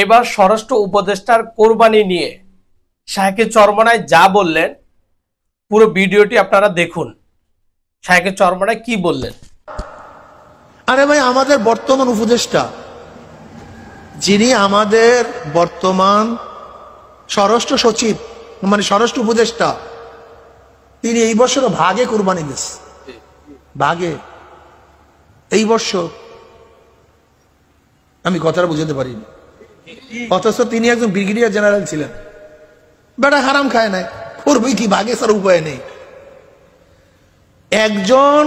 এবার স্বরাষ্ট্র উপদেষ্টার কোরবানি নিয়ে শাহেকে চরমনায় যা বললেন, পুরো ভিডিওটি আপনারা দেখুন। শাহেকে চরমনায় কি বললেন? আরে ভাই, আমাদের বর্তমান উপদেষ্টা, যিনি আমাদের বর্তমান স্বরাষ্ট্র সচিব, মানে স্বরাষ্ট্র উপদেষ্টা, তিনি এই বছর ভাগে কোরবানি গেছে। ভাগে এই বছর আমি কথাটা বুঝাতে পারিনি, অথচ তিনি একজন ব্রিগেডিয়ার জেনারেল ছিলেন। বেটা হারাম খায় নাই, করবে কি? ভাগে ছাড়া উপায় নেই। একজন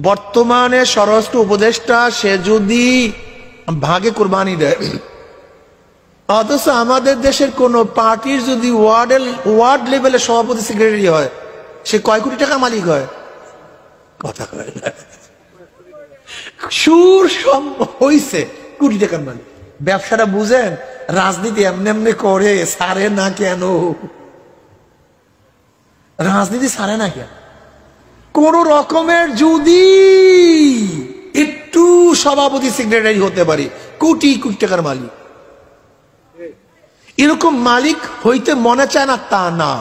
বর্তমানে স্বরাষ্ট্র উপদেষ্টা, সে যদি ভাগে কোরবানি দেয়, অথচ আমাদের দেশের কোন পার্টির যদি ওয়ার্ড লেভেলে সভাপতি সেক্রেটারি হয়, সে কয় কোটি টাকা মালিক হয়? কথা কয় না। সুর হইছে কোটি টাকার মালিক। ব্যবসাটা বুঝেন, রাজনীতি এমনি এমনি করে সারে না কেন? রাজনীতি সারে না কেন? কোন রকমের যদি একটু সভাপতি সেক্রেটারি হতে পারি, কোটি কোটি টাকার মালিক। এরকম মালিক হইতে মনে চায় না তা না।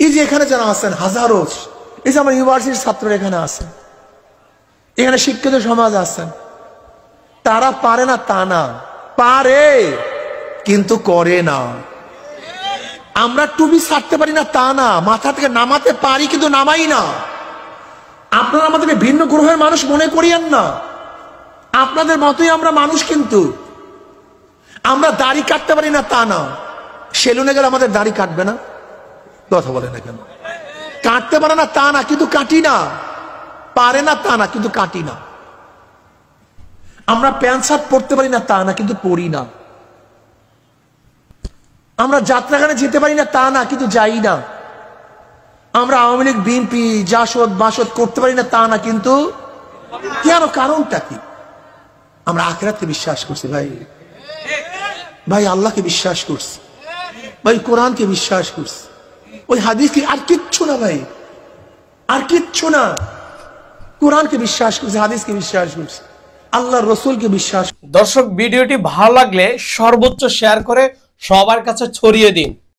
এই যে এখানে যারা আছেন হাজারো, এই যে আমার ইউনিভার্সিটির ছাত্ররা এখানে আছেন, এখানে শিক্ষিত সমাজ আছেন, তারা পারে না তা না, পারে কিন্তু করে না। আমরা টুপি ছাড়তে পারি না তা না, মাথা থেকে নামাতে পারি কিন্তু নামাই না। আপনারা আমাদেরকে ভিন্ন গ্রহের মানুষ মনে করিয়েন না, আপনাদের মতোই আমরা মানুষ। কিন্তু আমরা দাড়ি কাটতে পারি না তা না, সেলুনে গেলে আমাদের দাড়ি কাটবে না? কথা বলে না কেন? কাটতে পারে না তা না, কিন্তু কাটি না। পারে না তা না, কিন্তু কাটি না। আমরা প্যান্ট শার্ট পরতে পারি না তা না, কিন্তু পরি না। আমরা যাত্রাখানে যেতে পারি না তা না, কিন্তু যাই না। আমরা আওয়ামী লীগ বিএনপি জাসদ বাসদ করতে পারি না তা না, কিন্তু কেন? কারণটা কি? আমরা আখিরাতকে বিশ্বাস করছি ভাই, ভাই আল্লাহকে বিশ্বাস করছি, ভাই কোরআনকে বিশ্বাস করছি, ওই হাদিসকে, আর কিচ্ছু না ভাই, আর কিচ্ছু না। কোরআনকে বিশ্বাস করছি, হাদিসকে বিশ্বাস করছি, আল্লাহর রসুলকে বিশ্বাস। দর্শক, ভিডিওটি ভালো লাগলে সর্বোচ্চ শেয়ার করে সবার কাছে ছড়িয়ে দিন।